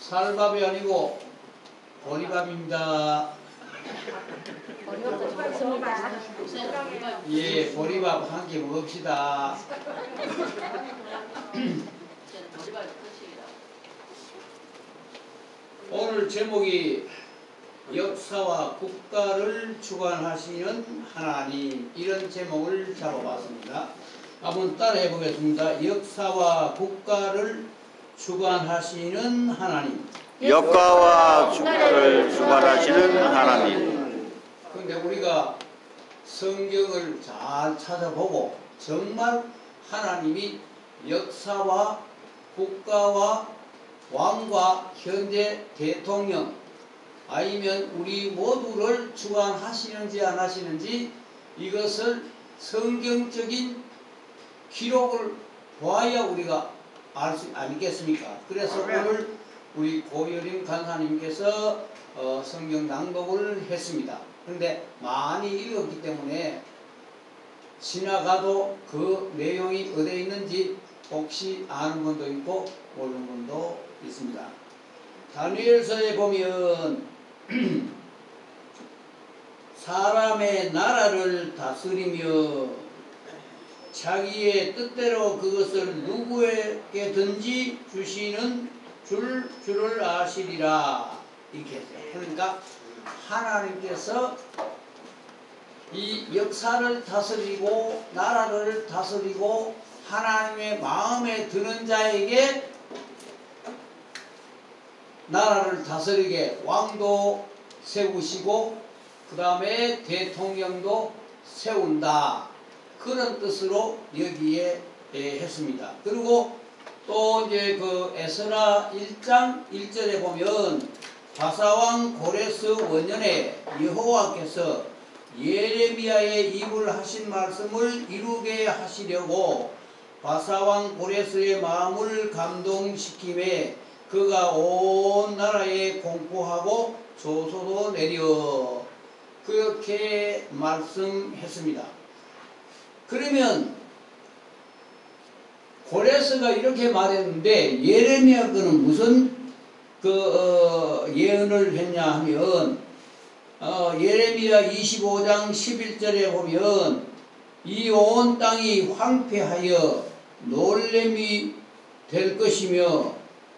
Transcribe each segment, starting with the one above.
쌀밥이 아니고 보리밥입니다. 예, 보리밥 한 끼 먹읍시다. 오늘 제목이 역사와 국가를 주관하시는 하나님, 이런 제목을 잡아봤습니다. 한번 따라해 보겠습니다. 역사와 국가를 주관하시는 하나님. 역사와 국가를 주관하시는 하나님. 그런데 우리가 성경을 잘 찾아보고 정말 하나님이 역사와 국가와 왕과 현재 대통령 아니면 우리 모두를 주관하시는지 안 하시는지 이것을 성경적인 기록을 봐야 우리가 알 수 아니겠습니까? 그래서 오늘 우리 고여림 간사님께서 성경 낭독을 했습니다. 그런데 많이 읽었기 때문에 지나가도 그 내용이 어디에 있는지 혹시 아는 분도 있고 모르는 분도 있습니다. 다니엘서에 보면 사람의 나라를 다스리며 자기의 뜻대로 그것을 누구에게든지 주시는 줄을 아시리라, 이렇게 했어요. 그러니까 하나님께서 이 역사를 다스리고 나라를 다스리고 하나님의 마음에 드는 자에게 나라를 다스리게 왕도 세우시고 그 다음에 대통령도 세운다, 그런 뜻으로 여기에 했습니다. 그리고 또 이제 그 에스라 1장 1절에 보면 바사왕 고레스 원년에 여호와께서 예레미야의 입을 하신 말씀을 이루게 하시려고 바사왕 고레스의 마음을 감동시키매 그가 온 나라에 공포하고 조소도 내려, 그렇게 말씀했습니다. 그러면 고레스가 이렇게 말했는데 예레미야 그는 무슨 예언을 했냐 하면 예레미야 25장 11절에 보면 이 온 땅이 황폐하여 놀램이 될 것이며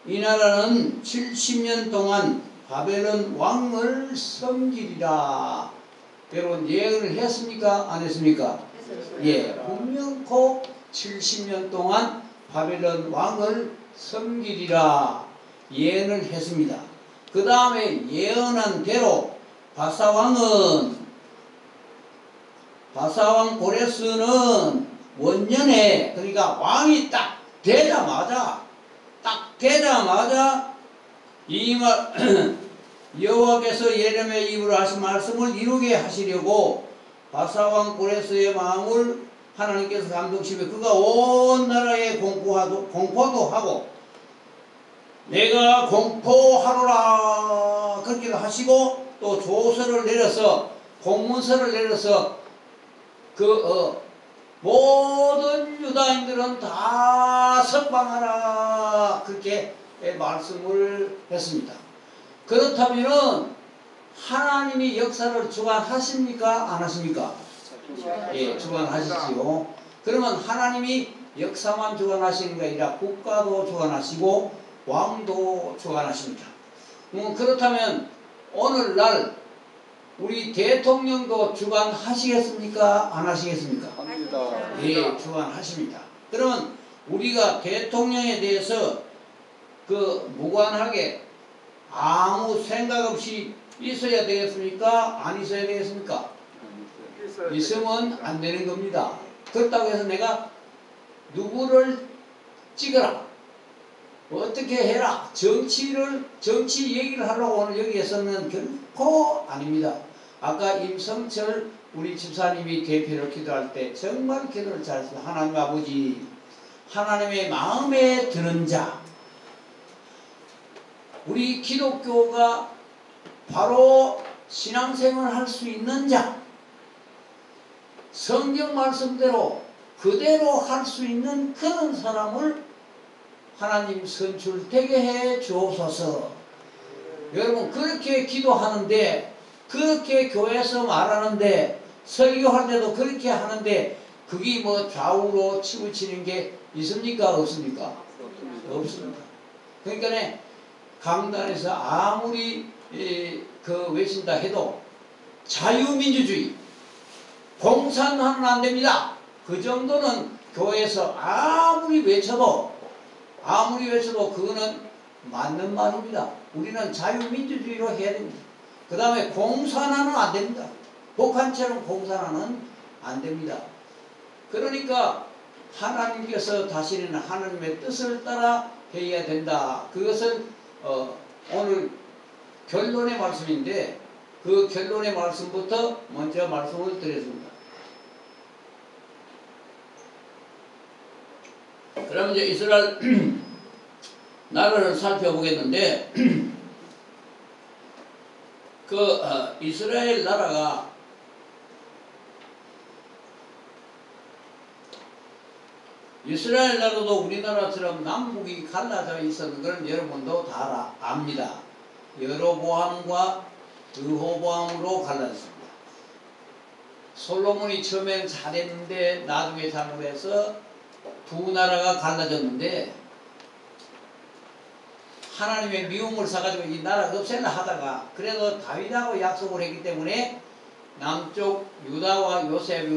이 나라는 70년 동안 바벨론 왕을 섬기리라. 여러분 예언을 했습니까? 안 했습니까? 예, 분명코 70년 동안 바벨론 왕을 섬기리라 예언을 했습니다. 그 다음에 예언한 대로 바사왕 고레스는 원년에, 그러니까 왕이 딱 되자마자 이 말 여호와께서 예레미야 입으로 하신 말씀을 이루게 하시려고 바사왕 고레스의 마음을 하나님께서 감동시며 그가 온 나라에 공포도 하고 내가 공포하노라 그렇게 하시고 또 조서를 내려서 공문서를 내려서 모든 유다인들은 다 석방하라 그렇게 말씀을 했습니다. 그렇다면 하나님이 역사를 주관하십니까? 안 하십니까? 예, 주관하시지요. 그러면 하나님이 역사만 주관하시는 게 아니라 국가도 주관하시고 왕도 주관하십니다. 그렇다면 오늘날 우리 대통령도 주관하시겠습니까? 안 하시겠습니까? 합니다. 예, 주관하십니다. 그러면 우리가 대통령에 대해서 무관하게 아무 생각 없이 있어야 되겠습니까? 안 있어야 되겠습니까? 있으면 안 되는 겁니다. 그렇다고 해서 내가 누구를 찍어라, 어떻게 해라, 정치 얘기를 하려고 오늘 여기에서는 결코 아닙니다. 아까 임성철 우리 집사님이 대표로 기도할 때 정말 기도를 잘했습니다. 하나님 아버지, 하나님의 마음에 드는 자, 우리 기독교가 바로 신앙생활을 할 수 있는 자, 성경 말씀대로 그대로 할 수 있는 그런 사람을 하나님 선출되게 해 주옵소서. 여러분 그렇게 기도하는데, 그렇게 교회에서 말하는데, 설교할 때도 그렇게 하는데 그게 뭐 좌우로 치우치는 게 있습니까? 없습니까? 없습니다. 그러니까 강단에서 아무리 그 외친다 해도 자유민주주의, 공산화는 안 됩니다. 그 정도는 교회에서 아무리 외쳐도 그거는 맞는 말입니다. 우리는 자유민주주의로 해야 됩니다. 그 다음에 공산화는 안 됩니다. 북한처럼 공산화는 안 됩니다. 그러니까 하나님께서 다시는 하나님의 뜻을 따라 해야 된다. 그것은 오늘 결론의 말씀인데, 그 결론의 말씀부터 먼저 말씀을 드렸습니다. 그럼 이제 이스라엘 나라를 살펴보겠는데, 이스라엘 나라가 이스라엘 나라도 우리나라처럼 남북이 갈라져 있었는 건 여러분도 다 압니다. 여로보암과 르호보암으로 갈라졌습니다. 솔로몬이 처음엔 잘했는데 나중에 잘못해서 두 나라가 갈라졌는데, 하나님의 미움을 사가지고 이 나라 없애려 하다가 그래도 다윗하고 약속을 했기 때문에 남쪽 유다와 요셉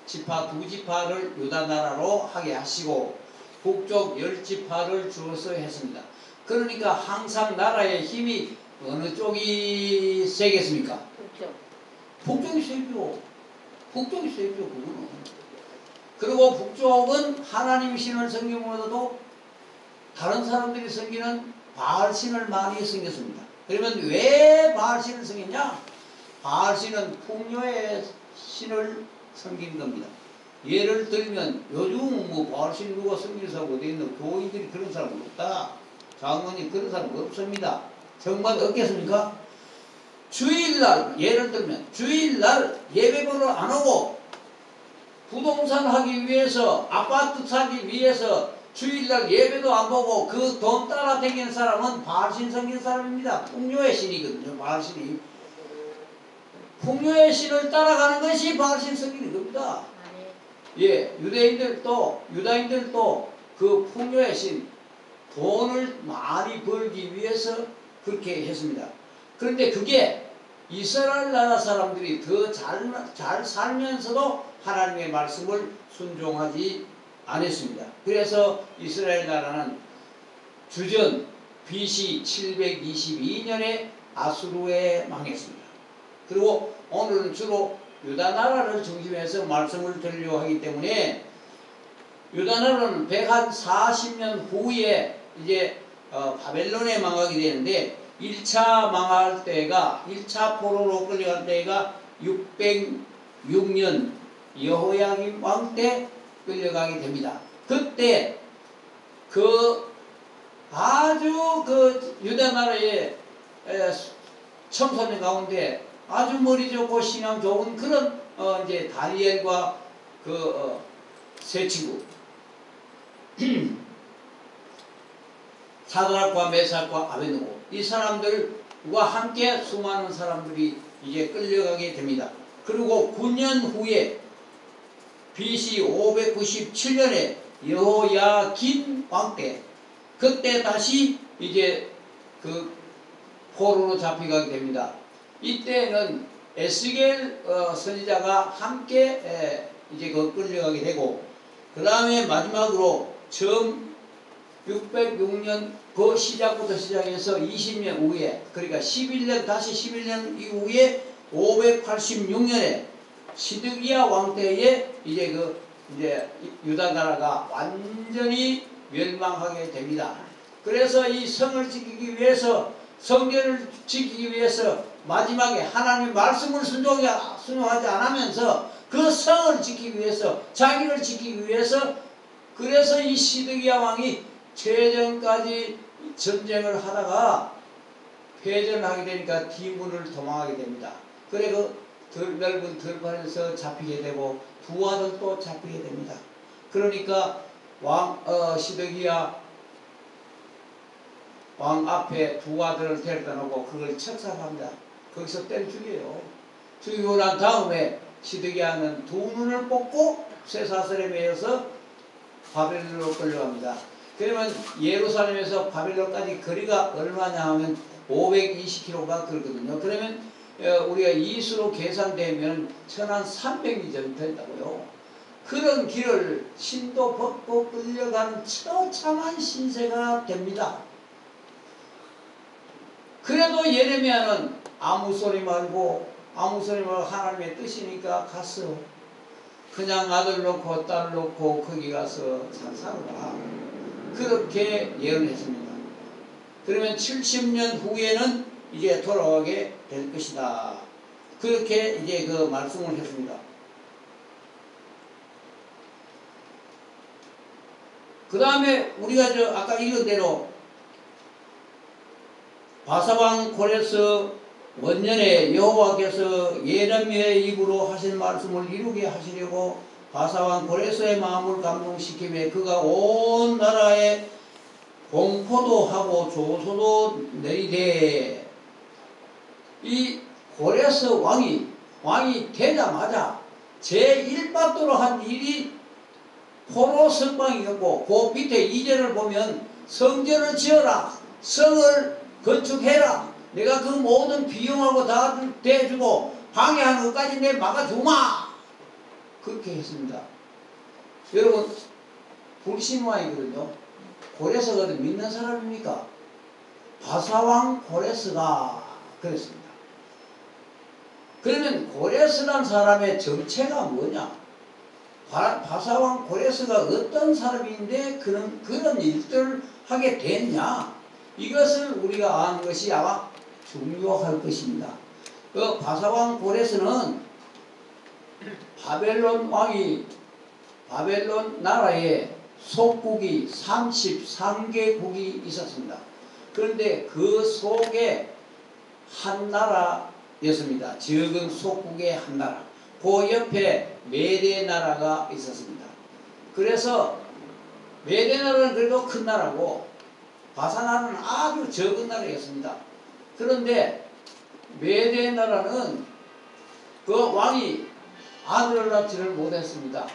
지파 두 지파를 유다 나라로 하게 하시고 북쪽 10지파를 주어서 했습니다. 그러니까 항상 나라의 힘이 어느 쪽이 세겠습니까? 북쪽이 세죠. 북쪽이 세죠. 그거는. 그리고 북쪽은 하나님 신을 섬김으로도 다른 사람들이 섬기는 바알신을 많이 섬겼습니다. 그러면 왜 바알신을 섬겼냐? 바알신은 풍요의 신을 섬긴 겁니다. 예를 들면 요즘은 뭐 바알신 누가 섬기는 사람 어디 있나? 교인들이 그런 사람 없다. 장로님 그런 사람 없습니다. 정말 없겠습니까? 주일날, 예를 들면 주일날 예배보러 안 오고 부동산 하기 위해서, 아파트 사기 위해서 주일날 예배도 안 보고 그 돈 따라다니는 사람은 바알신 섬긴 사람입니다. 풍요의 신이거든요. 바알신이. 풍요의 신을 따라가는 것이 바알신 섬기는 겁니다. 예, 유다인들도 그 풍요의 신, 돈을 많이 벌기 위해서 그렇게 했습니다. 그런데 그게 이스라엘 나라 사람들이 더 잘 살면서도 하나님의 말씀을 순종하지 않았습니다. 그래서 이스라엘 나라는 주전 BC 722년에 아수르에 망했습니다. 그리고 오늘은 주로 유다 나라를 중심해서 말씀을 드리려고 하기 때문에, 유다 나라는 140년 후에 이제 바벨론에 망하게 되는데, 1차 망할 때가, 1차 포로로 끌려갈 때가 606년 여호야김 왕 때 끌려가게 됩니다. 그때 아주 유다 나라의 청소년 가운데 아주 머리 좋고 신앙 좋은 그런 이제 다니엘과 세 친구 사드락과 메삭과 아베느고, 이 사람들과 함께 수많은 사람들이 이제 끌려가게 됩니다. 그리고 9년 후에 BC 597년에 여호야긴 왕 때, 그때 다시 이제 포로로 잡혀가게 됩니다. 이때는 에스겔 선지자가 함께 이제 끌려가게 되고, 그 다음에 마지막으로 처음 606년 그 시작부터 시작해서 20년 후에, 그러니까 11년 이후에 586년에 시드기야 왕 때에 이제 유다 나라가 완전히 멸망하게 됩니다. 그래서 이 성을 지키기 위해서, 성전을 지키기 위해서 마지막에 하나님 말씀을 순종하지 않으면서 그 성을 지키기 위해서, 자기를 지키기 위해서, 그래서 이 시드기야 왕이 최전까지 전쟁을 하다가 패전하게 되니까 디문을 도망하게 됩니다. 그래 넓은 들판에서 잡히게 되고 두 아들도 잡히게 됩니다. 그러니까 시드기야 왕 앞에 두 아들을 데려다 놓고 그걸 척살합니다. 거기서 때려 죽여요. 죽이고 난 다음에 시드기야는 두 눈을 뽑고 쇠사슬에 매여서 바벨론으로 끌려갑니다. 그러면 예루살렘에서 바벨론까지 거리가 얼마냐 하면 520km가 그렇거든요. 그러면 우리가 이수로 계산되면 1300리 정도 된다고요. 그런 길을 신도 벗고 끌려가는 처참한 신세가 됩니다. 그래도 예레미야는 아무 소리 말고 하나님의 뜻이니까 갔어. 그냥 아들 놓고 딸 놓고 거기 가서 잘 살아라. 그렇게 예언했습니다. 그러면 70년 후에는 이제 돌아가게 될 것이다. 그렇게 이제 그 말씀을 했습니다. 그 다음에 우리가 아까 읽은 대로 바사왕 고레스 원년에 여호와께서 예레미야의 입으로 하신 말씀을 이루게 하시려고 바사왕 고레스의 마음을 감동시키며 그가 온 나라에 공포도 하고 조소도 내리되 이 고레스 왕이 되자마자 제1받도록 한 일이 포로 석방이었고 그 밑에 2절을 보면 성전을 지어라, 성을 건축해라, 내가 그 모든 비용하고 다 대주고 방해하는 것까지 내 막아주마, 그렇게 했습니다. 여러분 불신왕이거든요. 고레스가 믿는 사람입니까? 바사왕 고레스가 그랬습니다. 그러면 고레스란 사람의 정체가 뭐냐? 바사왕 고레스가 어떤 사람인데 그런 일들을 하게 됐냐? 이것을 우리가 아는 것이 아마 중요할 것입니다. 그 바사왕 고레스는 바벨론 나라에 속국이 33개국이 있었습니다. 그런데 그 속에 한 나라였습니다. 적은 속국의 한 나라. 그 옆에 메대 나라가 있었습니다. 그래서 메대 나라는 그래도 큰 나라고 바사 나라는 아주 적은 나라였습니다. 그런데 메대 나라는 그 왕이 아들을 낳지를 못했습니다.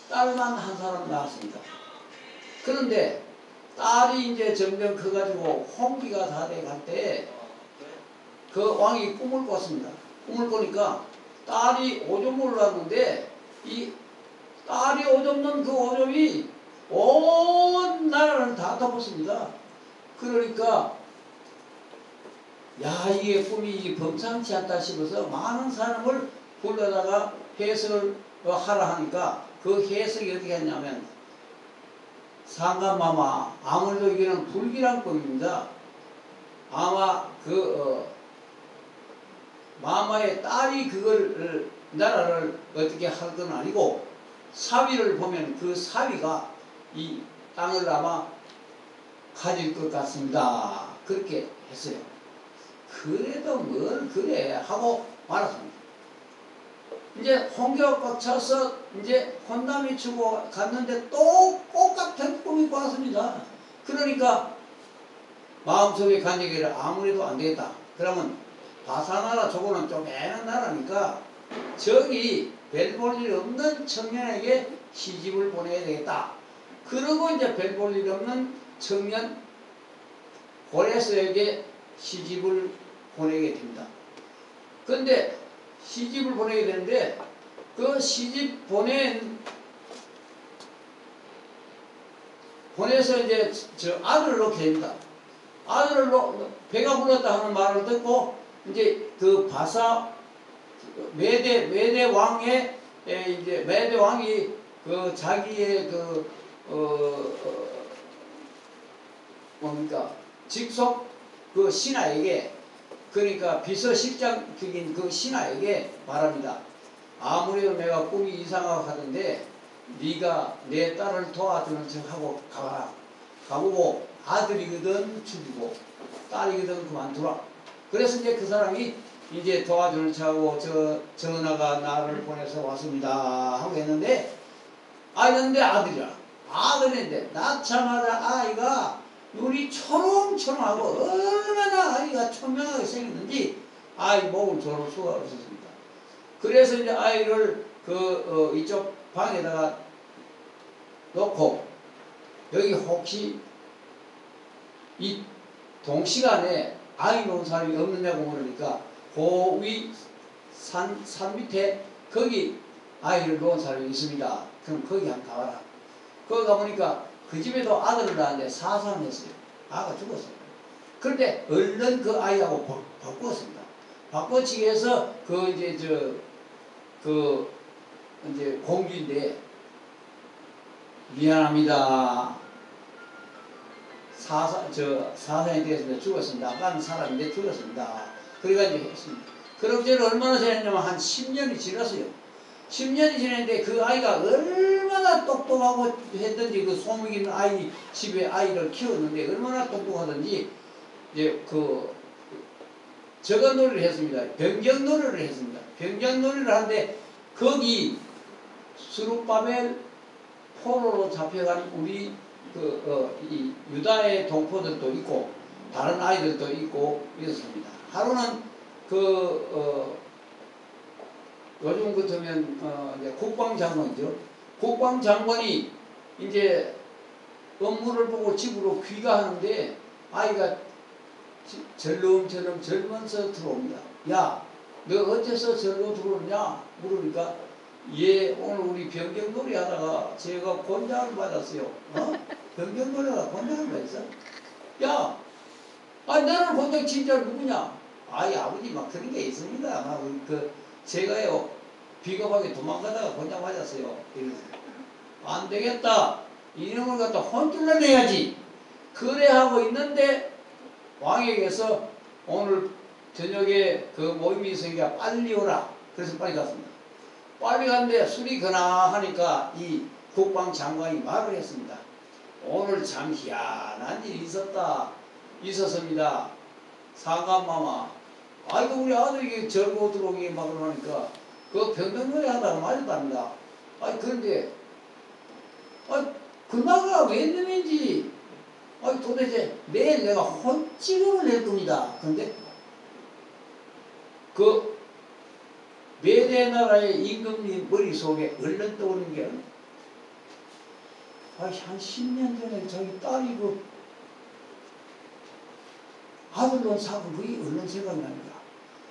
딸만 한 사람 낳았습니다. 그런데 딸이 이제 점점 커가지고 홍기가 다 돼갈 때 그 왕이 꿈을 꿨습니다. 꿈을 꾸니까 딸이 오줌을 낳았는데 이 딸이 오줌 넣은 그 오줌이 온 나라를 다 덮었습니다. 그러니까 야, 이게 꿈이 범상치 않다 싶어서 많은 사람을 불러다가 해석을 하라 하니까 그 해석이 어떻게 했냐면 상감마마, 아무래도 이거는 불길한 꿈입니다. 아마 마마의 딸이 그걸 나라를 어떻게 할 건 아니고 사위를 보면 그 사위가 이 땅을 아마 가질 것 같습니다. 그렇게 했어요. 그래도 뭘 그래 하고 말았습니다. 이제 홍기가 꽉 차서 이제 혼남이 치고 갔는데 또 똑같은 꿈이 왔습니다. 그러니까 마음속에 간직이를 아무래도 안 되겠다. 그러면 바사나라 저거는 쪼매난 나라니까 저기 별 볼 일 없는 청년에게 시집을 보내야 되겠다. 그러고 이제 별 볼 일 없는 청년 고레스에게 시집을 보내게 됩니다. 그런데 시집을 보내게 되는데 그 시집 보내서 이제 저 아들을 놓게 됩니다. 아들을 배가 불렀다 하는 말을 듣고 이제 그 메대 왕의 이제 메대 왕이 그 자기의 뭡니까 직속 그 신하에게, 그러니까 비서실장격인 그 신하에게 말합니다. 아무래도 내가 꿈이 이상하고 하던데 네가 내 딸을 도와주는 척하고 가봐라. 가보고 아들이거든 죽이고 딸이거든 그만두라. 그래서 이제 그 사람이 이제 도와주는 척하고 전하가 나를 보내서 왔습니다 하고 했는데 아들이야. 아들인데 낳자마자 아이가 눈이 초롱초롱하고 얼마나 아이가 청명하게 생겼는지 아이 목을 조를 수가 없었습니다. 그래서 이제 아이를 이쪽 방에다가 놓고 여기 혹시 이 동시간에 아이 놓은 사람이 없느냐고 물으니까 그 위 산 밑에 거기 아이를 놓은 사람이 있습니다. 그럼 거기 한번 가봐라. 거기 가보니까 그 집에도 아들을 낳았는데 사산했어요. 아가 죽었어요. 그런데 얼른 그 아이하고 바꾸었습니다. 바꿔치기 해서 이제 공주인데 미안합니다. 사산이 되었습니다. 죽었습니다. 아까는 살았는데 죽었습니다. 그래가지고 했습니다. 그럼 저는 얼마나 지났냐면 한 10년이 지났어요. 10년이 지났는데 그 아이가 얼마나 똑똑하고 했든지 그 소문 있는 아이 집에 아이를 키웠는데 얼마나 똑똑하든지 이제 저거 놀이를 했습니다. 변경놀이를 했습니다. 변경놀이를 하는데 거기 스룹바벨 포로로 잡혀간 우리 이 유다의 동포들도 있고 다른 아이들도 있고 이렇습니다. 하루는 요즘 같으면 이제 국방장관이죠. 국방장관이 이제 업무를 보고 집으로 귀가하는데 아이가 절름절름 젊면서 들어옵니다. 야, 너 어째서 절로 들어오느냐? 물으니까 예, 오늘 우리 변경놀이 하다가 제가 권장을 받았어요. 변경놀이 하다가 권장을 받았어? 야, 너는 권장 진짜 누구냐? 아이, 아버지 막 그런 게 있습니다. 제가요, 비겁하게 도망가다가 권장 맞았어요. 안 되겠다. 이놈을 갖다 혼쭐을 내야지. 그래 하고 있는데 왕에게서 오늘 저녁에 그 모임이 있으니까 빨리 오라. 그래서 빨리 갔습니다. 빨리 갔는데 술이 거나하니까 이 국방장관이 말을 했습니다. 오늘 참 희한한 일이 있었습니다. 상감마마. 아이고 우리 아들이 절고 들어오기 막 그러니까 그 변경놀이 하다가 맞았답니다. 그런데 그 나가 웬 놈인지 도대체 내일 내가 혼쭐을 낼 겁니다. 그런데 그 메대 나라의 임금님 머릿속에 얼른 떠오르는 게 한 10년 전에 자기 딸이 아들 놓은 사건 그게 얼른 생각이 납니다.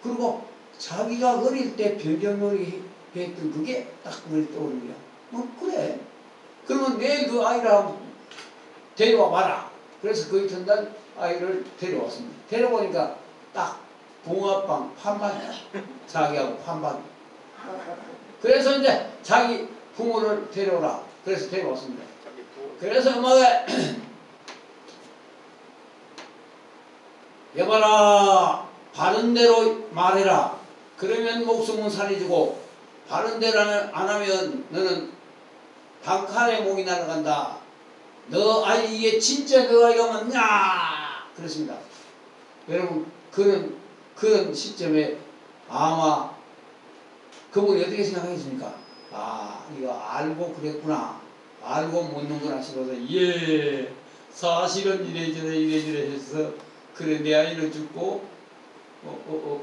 그리고 자기가 어릴 때 변경놀이 했던 그게 딱 머리 떠오르는 거야. 그래. 그러면 내일 그 아이를 한번 데려와 봐라. 그래서 그 이튿날 아이를 데려왔습니다. 데려오니까 딱 붕어빵 판반이야. 자기하고 판반. 그래서 이제 자기 부모를 데려오라. 그래서 데려왔습니다. 그래서 엄마가 여봐라. 바른 대로 말해라. 그러면 목숨은 살해주고 바른 대로 안 하면 너는 단칼에 목이 날아간다. 너 아이 이게 진짜 너 아이가 맞냐? 그렇습니다. 여러분 그런 시점에 아마 그분이 어떻게 생각하겠습니까? 이거 알고 그랬구나. 알고 묻는구나 싶어서 예 사실은 이래저래 해서 그래 내 아이를 죽고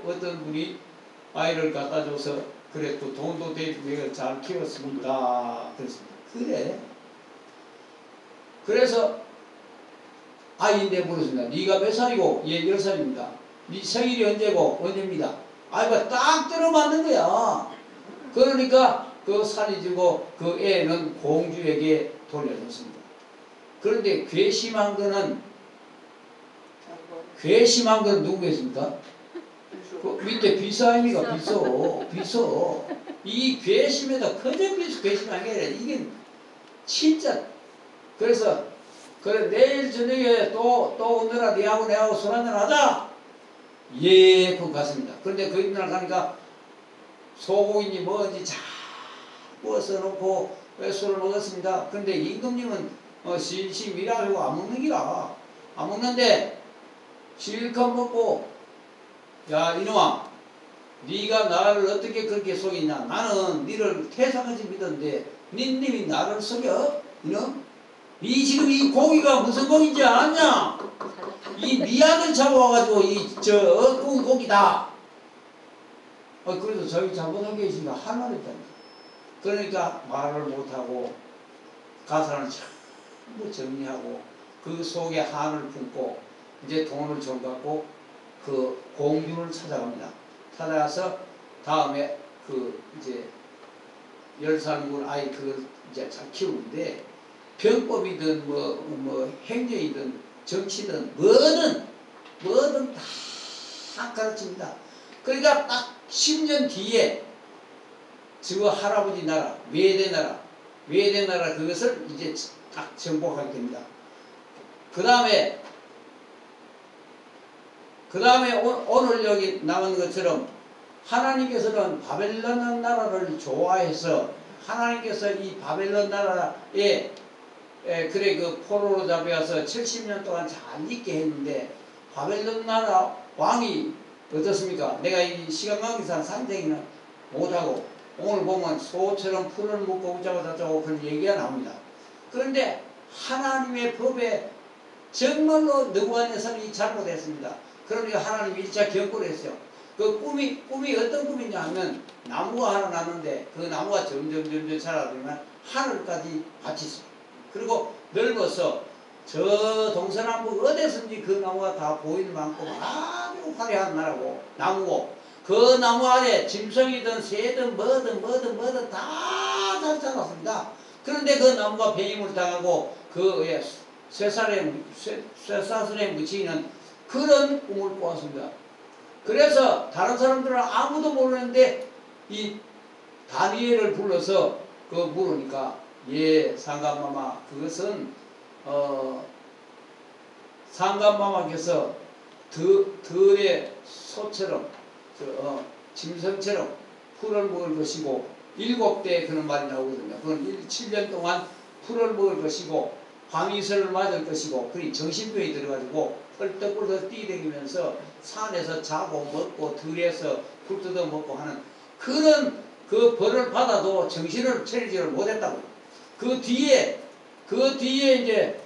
어떤 분이 아이를 갖다 줘서 그래 또 돈도 대주고 내가 잘 키웠습니다. 그랬습니다. 그래. 그래서 아이인데 물었습니다. 네가 몇 살이고? 예 10살입니다. 네 생일이 언제입니다. 아이가 딱 들어맞는 거야. 그러니까 그 살이 지고 그 애는 공주에게 돌려줬습니다. 그런데 괘씸한 거는 누구겠습니까? 그 밑에 비서입니까? 비서. 이 괘씸에다 그저 괘씸한 게 아니라 이게 진짜. 그래서 그래 내일 저녁에 또 오느라 내하고 술 한잔 하자. 예, 그거 같습니다. 그런데 그 이날 가니까 소고기니 뭔지 잘 구워서 놓고 술을 먹었습니다. 그런데 임금님은 실실 일하려고 안 먹는 기라. 안 먹는데 실컷 먹고 야 이놈아 네가 나를 어떻게 그렇게 속이냐. 나는 너를 태상같이 믿었는데 니님이 나를 속여? 이놈? 이 지금 이 고기가 무슨 고기인지 아냐? 이 미약을 잡아와가지고 구운 고기다. 그래도 저희 잘못한 게 있으니까 할 말이 있다니까. 그러니까 말을 못하고 가사를 전부 정리하고 그 속에 한을 품고 이제 돈을 좀 갖고 그 공주를 찾아갑니다. 찾아가서 다음에 이제 10살 먹은 아이 그걸 이제 잘 키우는데 병법이든 뭐 행정이든 정치든 뭐든 다 가르칩니다. 그러니까 딱 10년 뒤에 저 할아버지 나라 외대 나라 그것을 이제 딱 정복하게 됩니다. 그 다음에 오늘 여기 나온 것처럼 하나님께서는 바벨론 나라를 좋아해서 하나님께서 이 바벨론 나라에 그래 그 포로로 잡혀와서 70년 동안 잘 있게 했는데 바벨론 나라 왕이 어떻습니까? 내가 이 시간 관계상 상대기는 못하고 오늘 보면 소처럼 풀을 묶고 웃자고 저쩌고 그런 얘기가 나옵니다. 그런데 하나님의 법에 정말로 느부갓네살이 잘못했습니다. 그러니까 하나님이 1차 경고를 했어요. 그 꿈이 어떤 꿈이냐 하면 나무가 하나 났는데 그 나무가 점점 자라면 하늘까지 같이 있어요. 그리고 넓어서 저 동서남북 어디서든지 그 나무가 다 보이는 만큼 아주 화려한 나무고 그 나무 아래 짐승이든 새든 뭐든 다 잘 자랐습니다. 그런데 그 나무가 배임을 당하고 그 쇠사슬에 묻히는 그런 꿈을 꾸었습니다. 그래서 다른 사람들은 아무도 모르는데 이 다니엘을 불러서 물으니까 상감마마 그것은 상감마마께서 들의 소처럼 짐승처럼 풀을 먹을 것이고 7대 그런 말이 나오거든요. 그건 7년 동안 풀을 먹을 것이고 밤이슬을 맞을 것이고 그리 정신병이 들어가지고 펄떡펄떡 뛰어다니면서 산에서 자고 먹고 들에서 풀 뜯어 먹고 하는 그런 그 벌을 받아도 정신을 차리지를 못했다고. 그 뒤에 이제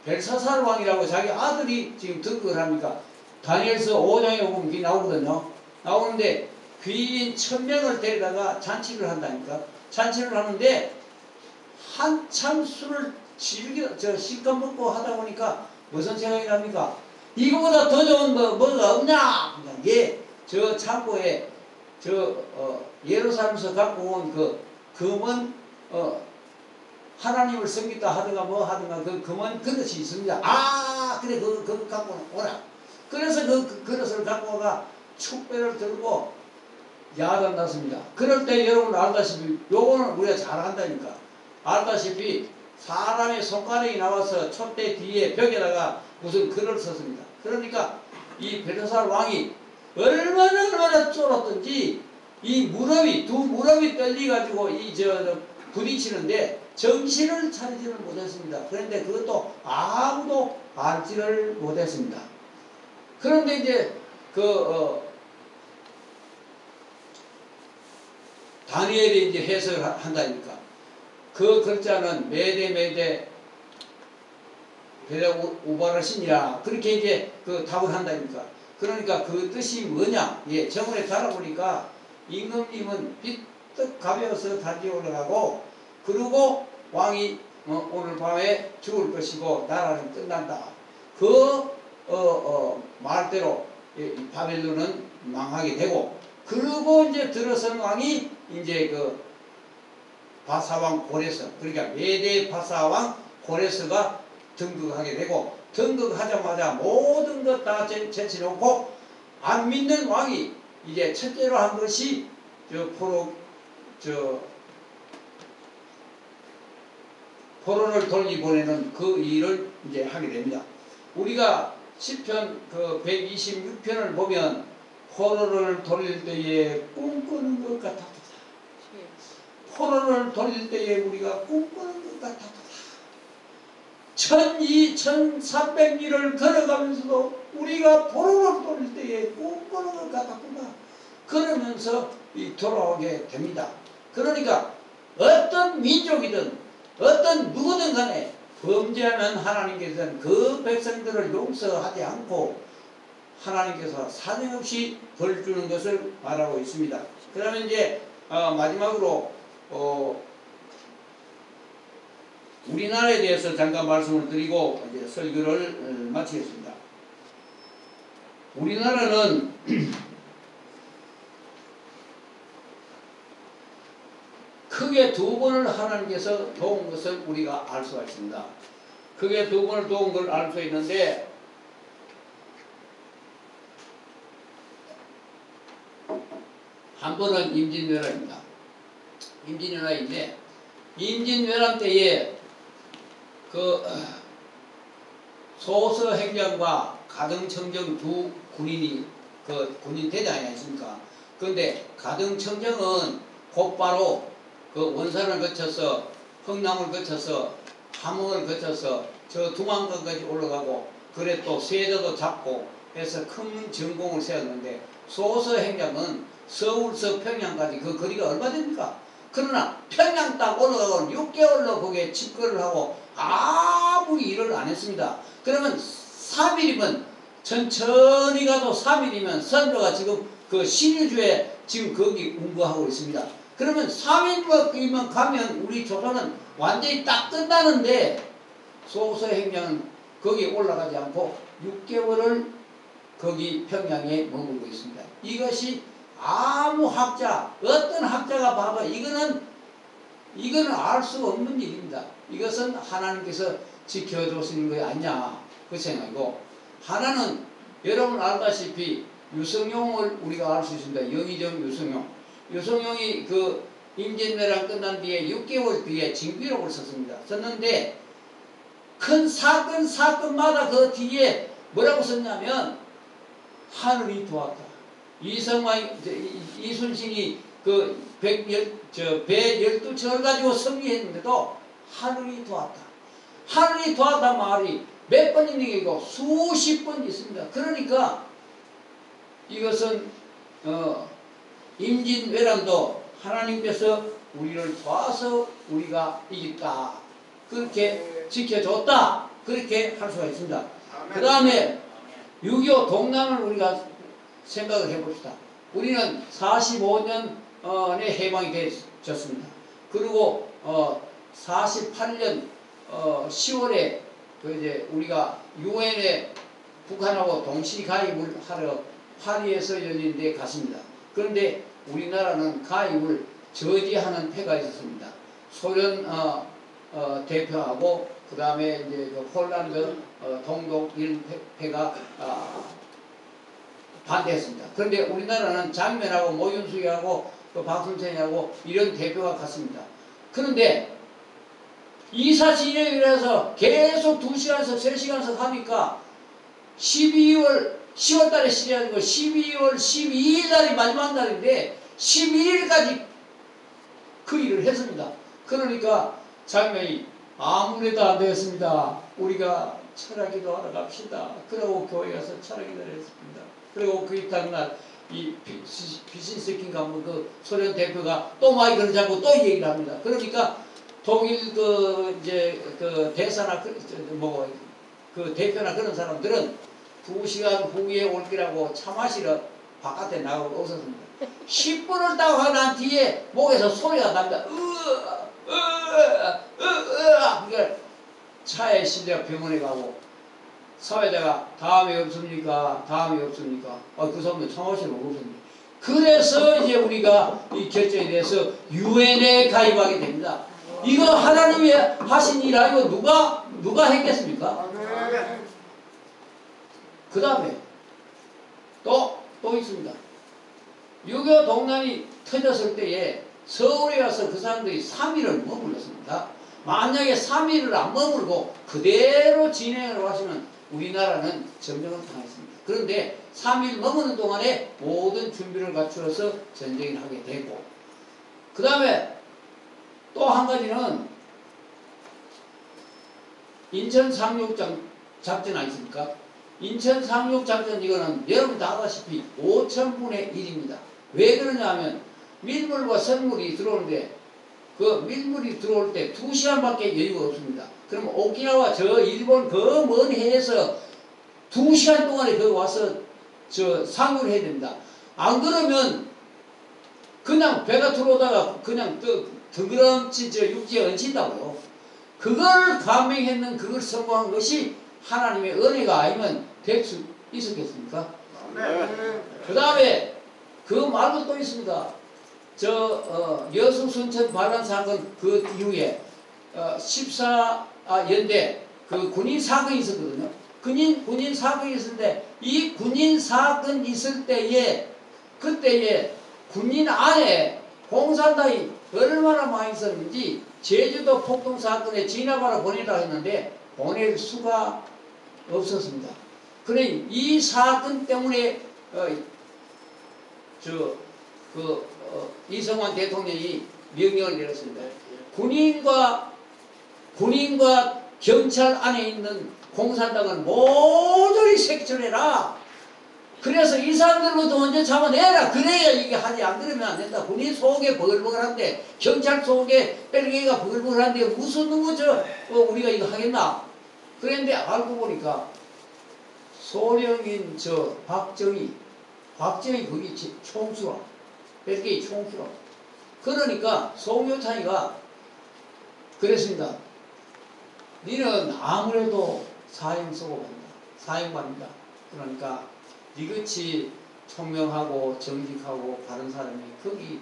벨사살 왕이라고 자기 아들이 지금 등극을 합니까? 다니엘서 5장에 보면 그게 나오거든요. 나오는데 귀인 1000명을 데려다가 잔치를 한다니까. 잔치를 하는데 한참 술을 실컷 먹고 하다 보니까 무슨 생각이 납니까? 이거보다 더 좋은 뭐가 없냐? 저 창고에 예루살렘에서 갖고 온 그 금은 하나님을 섬기다 하든가 뭐 하든가 그 금은 그릇이 있습니다. 그래 그거 갖고 오라. 그래서 그 그릇을 갖고 와가 축배를 들고 야단 났습니다. 그럴 때 여러분 알다시피 요거는 우리가 잘 안다니까. 알다시피 사람의 손가락이 나와서 촛대 뒤에 벽에다가 무슨 글을 썼습니다. 그러니까 이 벨사살 왕이 얼마나 쫄았던지 이 두 무릎이 떨려가지고 부딪히는데 정신을 차리지를 못했습니다. 그런데 그것도 아무도 알지를 못했습니다. 그런데 이제 다니엘이 이제 해석을 한다니까. 그 글자는 메데 우바라신이라 그렇게 이제 답을 한다니까. 그러니까 그 뜻이 뭐냐? 정원에 달아보니까 임금님은 삐뜩 가벼워서 달리 올라가고 그리고 왕이 오늘 밤에 죽을 것이고 나라는 끝난다. 말대로 바벨론은 망하게 되고 그리고 이제 들어선 왕이 이제 바사왕 고레스, 그러니까 메대 바사왕 고레스가 등극하게 되고 등극하자마자 모든 것 다 제쳐놓고 안 믿는 왕이 이제 첫째로 한 것이 포로를 돌리보내는 그 일을 이제 하게 됩니다. 우리가 시편 126편을 보면 포로를 돌릴 때에 꿈꾸는 것 같았다. 포로를 돌릴 때에 우리가 꿈꾸는 것 같았다. 1300리를 걸어가면서도 우리가 포로를 돌릴 때에 꿈꾸는 것 같았구나. 그러면서 돌아오게 됩니다. 그러니까 어떤 민족이든 어떤 누구든 간에 범죄하는 하나님께서는 그 백성들을 용서하지 않고 하나님께서 사정없이 벌 주는 것을 말하고 있습니다. 그러면 이제 마지막으로 우리나라에 대해서 잠깐 말씀을 드리고 이제 설교를 마치겠습니다. 우리나라는 크게 두 번을 하나님께서 도운 것을 우리가 알 수가 있습니다. 크게 두 번을 도운 걸 알 수 있는데, 한 번은 임진왜란입니다. 임진왜란인데, 임진왜란 때에 그 소서행정과 가등청정 두 군인이 그 군인 대장이 아니십니까? 그런데 가등청정은 곧바로 그 원산을 거쳐서 흥남을 거쳐서 함흥을 거쳐서 저 두만강까지 올라가고, 그래 또 세조도 잡고 해서 큰 전공을 세웠는데, 소서행정은 서울서 평양까지 그 거리가 얼마 됩니까? 그러나 평양 딱 올라가고 6개월로 거기에 집거를 하고 아무리 일을 안 했습니다. 그러면 3일이면 천천히 가도 3일이면 선조가 지금 그 신유주에 지금 거기 운거하고 있습니다. 그러면 3일만 가면 우리 조선은 완전히 딱 끝나는데, 소서행정은 거기 올라가지 않고 6개월을 거기 평양에 머물고 있습니다. 이것이 아무 학자, 어떤 학자가 봐도 이거는 알 수 없는 일입니다. 이것은 하나님께서 지켜주시는 거 아니냐, 그 생각이고, 하나는 여러분 알다시피 유성룡을 우리가 알 수 있습니다. 영의정 유성룡. 유성룡이 그 임진왜란 끝난 뒤에 6개월 뒤에 징비록을 썼습니다. 썼는데 큰 사건마다 그 뒤에 뭐라고 썼냐면, 하늘이 도왔다. 이순신이 그 배 12척을 가지고 승리했는데도 하늘이 도왔다. 하늘이 도왔다 말이 몇 번 있는 게 아니고 수십 번 있습니다. 그러니까 이것은 임진왜란도 하나님께서 우리를 도와서 우리가 이겼다, 그렇게 지켜줬다, 그렇게 할 수가 있습니다. 그 다음에 6.25 동남을 우리가 생각을 해봅시다. 우리는 45년에 해방이 되었습니다. 그리고 48년 10월에 그 이제 우리가 유엔에 북한하고 동시 가입을 하러 파리에서 열린 데 갔습니다. 그런데 우리나라는 가입을 저지하는 패가 있었습니다. 소련 대표하고 그 다음에 이제 그 폴란드, 동독 이런 패가 반대했습니다. 그런데 우리나라는 장면하고 모윤숙이하고 또 박순천이하고 이런 대표가 갔습니다. 그런데 이사 진행이라서 계속 2시간에서 3시간씩 하니까 10월 달에 시작하고 12월 12일 날이 마지막 날인데 12일까지 그 일을 했습니다. 그러니까 장면이 아무래도 안 되었습니다. 우리가 철학기도 하러 갑시다. 그러고 교회 가서 철학기도를 했습니다. 그리고 그 이튿날 이 비신스킨가 그 소련 대표가 또 마이크를 잡고 또 얘기를 합니다. 그러니까 독일 그 대사나 그 대표나 그런 사람들은 2시간 후에 올 기라고 차 마시러 바깥에 나가고 웃었습니다. 10분을 딱 하고 난 뒤에 목에서 소리가 납니다. 그러니까 차에 실려 병원에 가고, 사회자가 다음이 없습니까? 그 사람들 차 마시러 웃었습니다. 그래서 이제 우리가 이 결정에 대해서 유엔에 가입하게 됩니다. 이거 하나님이 하신 일 아니고 누가 했겠습니까? 그 다음에 또 있습니다. 6.25 동란이 터졌을 때에 서울에 가서 그 사람들이 3일을 머물렀습니다. 만약에 3일을 안 머물고 그대로 진행을 하시면 우리나라는 점령을 당했습니다. 그런데 3일 머무는 동안에 모든 준비를 갖추어서 전쟁을 하게 되고, 그 다음에 또 한 가지는 인천 상륙작전 아니십니까? 인천 상륙작전, 이거는 여러분 다 아다시피 5,000분의 1입니다. 왜 그러냐 하면 밀물과 선물이 들어오는데 그 밀물이 들어올 때 2시간밖에 여유가 없습니다. 그럼 오키나와 저 일본 그 먼 해에서 2시간 동안에 거기 와서 저 상주를 해야 됩니다. 안 그러면 그냥 배가 들어오다가 그냥 덩그럼치 저 육지에 얹힌다고요. 그걸 감행했는 그걸 성공한 것이 하나님의 은혜가 아니면 될 수 있었겠습니까? 그 다음에 그 말고 또 있습니다. 여수순천 반란 사건 그 이후에 14연대 그 군인 사건이 있었거든요. 군인 사건이 있었는데 이 군인 사건 있을 때에 그때에 군인 안에 공산당이 얼마나 많이 있었는지 제주도 폭동 사건에 진압하러 보내라 했는데 보낼 수가 없었습니다. 그래 이 사건 때문에 이승만 대통령이 명령을 내렸습니다. 군인과 경찰 안에 있는 공산당은 모조리 색출해라. 그래서 이 사람들부터 먼저 잡아내라. 그래야 이게 하지 안 그러면 안 된다. 군인 속에 버글버글한데 경찰 속에 뺄개가 버글버글한데 무슨 우리가 이거 하겠나. 그런데 알고 보니까 소령인 박정희 거기 총수라. 뺄개의 총수라. 그러니까 송교창이가 그랬습니다. 니는 아무래도 사형 쓰고 간다. 사형받는다. 그러니까 니같이 총명하고 정직하고 바른 사람이 거기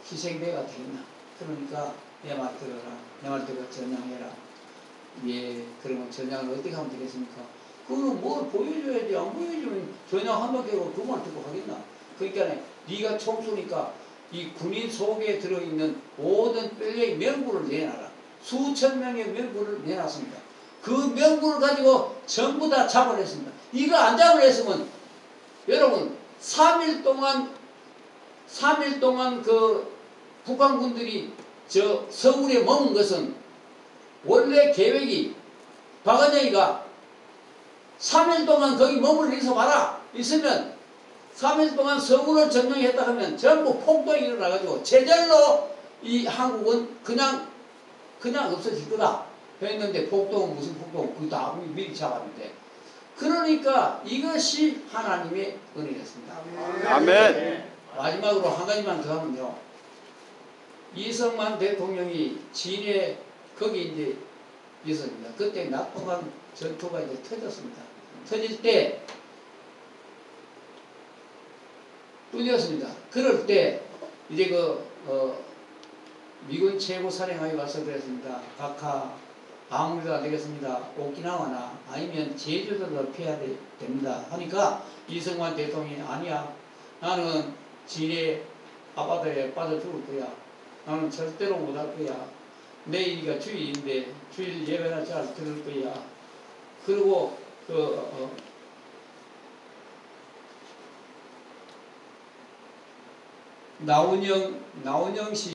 희생대가 되겠나. 그러니까 내 말 들어라. 내 말 들어 전향해라. 예, 그러면 전향을 어떻게 하면 되겠습니까? 그거는 뭘 보여줘야지. 안 보여주면 전향 한 바퀴로 그 말 듣고 하겠나. 그러니까 네가 총수니까 이 군인 속에 들어있는 모든 뼈의 명부를 내놔라. 수천 명의 명부를 내놨습니다. 그 명부를 가지고 전부 다 잡아냈습니다. 이거 안 잡아냈으면 여러분 3일 동안 그 북한군들이 서울에 머문 것은 원래 계획이 박은영이가 3일 동안 거기 머물러 있으면 3일 동안 서울을 점령했다 하면 전부 폭동이 일어나가지고 제절로 이 한국은 그냥 없어질 거다 했는데 폭동은 무슨 폭동? 그거 다 미리 잡았는데 그러니까 이것이 하나님의 은혜였습니다. 아멘. 마지막으로 한 가지만 더 하면요. 이승만 대통령이 진해 거기 이제 있었습니다. 그때 낙동강 전투가 이제 터졌습니다. 터질 때 뚫렸습니다. 그럴 때 이제 미군 최고사령관이 와서 그랬습니다. 각하 아무래도 안 되겠습니다. 오키나와나 아니면 제주도를 피해야 됩니다. 하니까 이승만 대통령이 아니야. 나는 진해 아바다에 빠져 죽을 거야. 나는 절대로 못할 거야. 내일이가 주일인데 주일 예배나 잘 들을 거야. 그리고 나훈영 씨